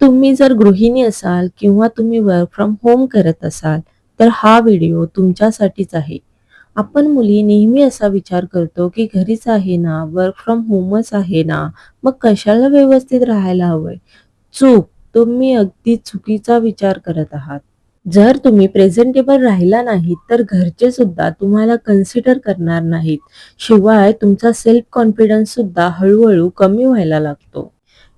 तुम्ही जर गृहिणी असाल किंवा तुम्ही वर्क फ्रॉम होम करत असाल, तर हा व्हिडिओ तुमच्यासाठीच आहे. आपण मुली नेहमी असा विचार करतो, की घरीच आहे ना, वर्क फ्रॉम होमच आहे ना, मग कशाला व्यवस्थित राहायला हवंय? चूक. तुम्ही अगदी चुकीचा विचार करत आहात. जर तुम्ही प्रेझेंटेबल राहिला नाहीत, तर घरचे सुद्धा तुम्हाला कन्सिडर करणार नाहीत. शिवाय तुमचा सेल्फ कॉन्फिडन्स सुद्धा हळू कमी व्हायला लागतो.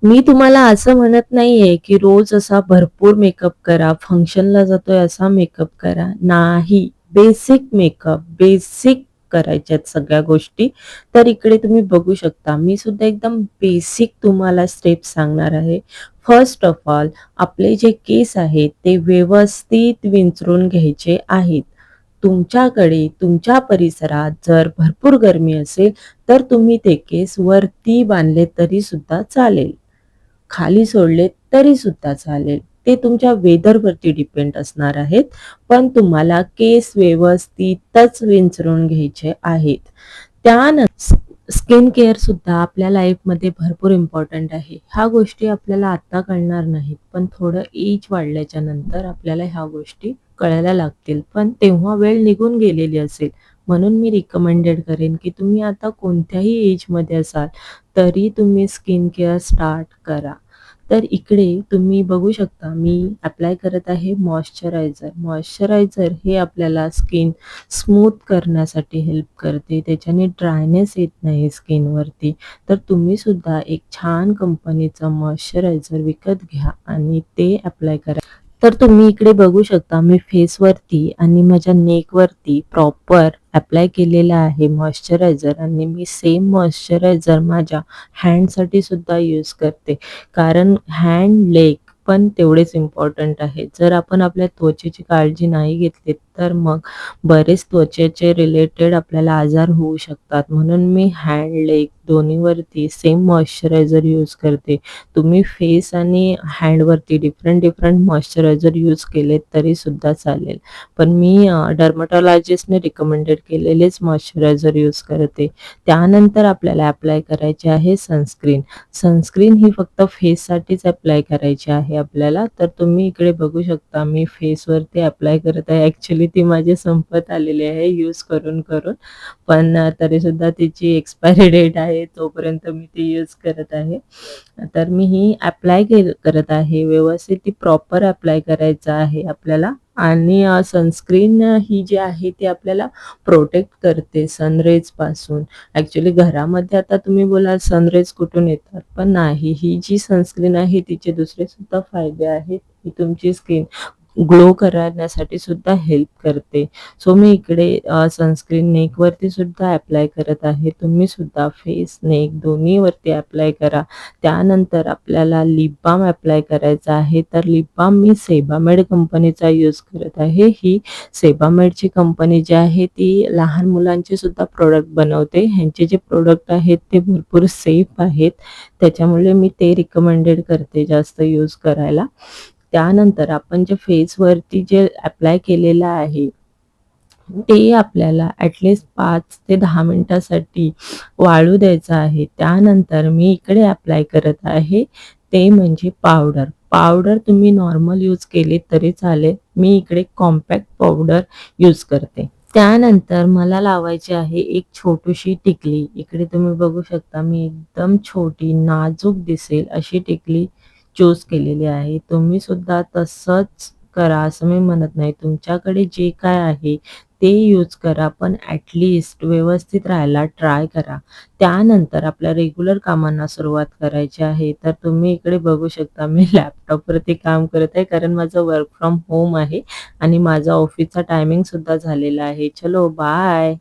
मी तुम्हाला असं म्हणत नाहीये, की रोज असा भरपूर मेकअप करा, फंक्शनला जातोय असा मेकअप करा. नाही. बेसिक करायच्यात सगळ्या गोष्टी. तर इकडे तुम्ही बघू शकता, मी सुद्धा एकदम बेसिक तुम्हाला स्टेप्स सांगणार आहे. फर्स्ट ऑफ ऑल आपले जे केस आहेत, ते व्यवस्थित विंचरून घ्यायचे आहेत. तुमच्याकडे, तुमच्या परिसरात जर भरपूर गरमी असेल, तर तुम्ही ते केस वरती बांधले तरी सुद्धा चालेल. खाली सोडले तरी सुद्धा चालेल. ते तुमच्या वेदरवरती डिपेंड असणार आहेत. पण तुम्हाला केस व्यवस्थितच विंचरून घ्यायचे आहेत. त्यानंतर स्किन केअर सुद्धा आपल्या लाईफमध्ये भरपूर इम्पॉर्टंट आहे. ह्या गोष्टी आपल्याला आत्ता कळणार नाहीत, पण थोडं एज वाढल्याच्या नंतर आपल्याला ह्या गोष्टी कळायला लागतील. पण तेव्हा वेळ निघून गेलेली असेल. म्हणून मी रिकमेंडेड करेन, की तुम्ही आता कोणत्याही एजमध्ये असाल, तरी तुम्ही स्किन केअर स्टार्ट करा. तर इकडे तुम्ही बघू शकता मी अप्लाय करत आहे मॉइश्चरायझर. मॉइश्चरायझर हे आपल्याला स्किन स्मूथ करण्यासाठी हेल्प करते. त्याच्याने ड्रायनेस येत नाही स्किनवरती. तर तुम्ही सुद्धा एक छान कंपनीचं मॉइश्चरायझर विकत घ्या आणि ते अप्लाय करा. तर तुम्ही इकडे बघू शकता मी फेसवरती आणि माझ्या नेकवरती प्रॉपर अप्लाय केलेला आहे मॉइश्चरायझर आणि मी सेम मॉइश्चरायझर माझ्या हँडसाठी सुद्धा यूज करते. कारण हँड, लेग पण तेवढेच इम्पॉर्टंट आहे. जर आपण आपल्या त्वचेची काळजी नाही घेतली, तर मग बरेच त्वचेचे रिलेटेड आपल्याला आजार होऊ शकतात. म्हणून मी हँड, लेग दोन्हीवरती सेम मॉइश्चरायझर यूज करते. तुम्ही फेस आणि हँडवरती डिफरंट मॉइश्चरायझर यूज केले तरी सुद्धा चालेल. पण मी डर्मॅटॉलॉजिस्टने रिकमेंडेड केलेलेच मॉइश्चरायझर यूज करते. त्यानंतर आपल्याला अप्लाय करायचे आहे सनस्क्रीन. सनस्क्रीन ही फक्त फेससाठीच अप्लाय करायची आहे आपल्याला. तर तुम्ही इकडे बघू शकता मी फेसवरती अप्लाय करत आहे. ॲक्चुअली ती माझी संपत आलेली आहे यूज करून. पण तरीसुद्धा तिची एक्सपायरी डेट आहे तोपर्यंत मी ती यूज करत आहे. तर मी ही अप्लाय करत आहे. व्यवस्थित ती प्रॉपर अप्लाय करायचं आहे आपल्याला आणि सनस्क्रीन ही जी आहे ती आपल्याला प्रोटेक्ट करते सनरेजपासून. ॲक्चुअली घरामध्ये आता तुम्ही बोलाल सनरेज कुठून येतात? पण नाही. ही जी सनस्क्रीन आहे तिचे दुसरे सुद्धा फायदे आहेत. ही तुमची स्किन ग्लो करण्यासाठी सुद्धा हेल्प करते. सो मी इकडे सनस्क्रीन नेकवरती सुद्धा अप्लाय करत आहे. तुम्ही सुद्धा फेस, नेक दोन्हीवरती अप्लाय करा. त्यानंतर आपल्याला लिप बाम अप्लाय करायचा आहे. तर लिप बाम मी सेबामेड कंपनीचा यूज करत आहे. ही सेबामेडची कंपनी जी आहे ती लहान मुलांचे सुद्धा प्रोडक्ट बनवते. ह्यांचे जे प्रोडक्ट आहेत ते भरपूर सेफ आहेत. त्याच्यामुळे मी ते रिकमेंडेड करते जास्त यूज करायला. त्यानंतर आपण जे फेसवरती जे अप्लाय केलेलं आहे, ते आपल्याला ॲटलीस्ट 5 ते 10 मिनिटासाठी वाळू द्यायचं आहे. त्यानंतर मी इकडे अप्लाय करत आहे ते म्हणजे पावडर. पावडर तुम्ही नॉर्मल यूज केली तरी चालेल. मी इकडे कॉम्पॅक्ट पावडर यूज करते. त्यानंतर मला लावायची आहे एक छोटीशी टिकली. इकडे तुम्ही बघू शकता मी एकदम छोटी, नाजूक दिसेल अशी टिकली चूज केलेली आहे. तुम्ही सुद्धा तसंच करा असं मी म्हणत नाही. तुमच्याकडे जे काय आहे ते यूज करा, पण ॲटलीस्ट व्यवस्थित राहायला ट्राय करा. त्यानंतर आपल्या रेग्युलर कामांना सुरुवात करायची आहे. तर तुम्ही इकडे बघू शकता मी लॅपटॉपवरती काम करत आहे कारण माझं वर्क फ्रॉम होम आहे आणि माझा ऑफिसचा टायमिंग सुद्धा झालेला आहे. चलो बाय.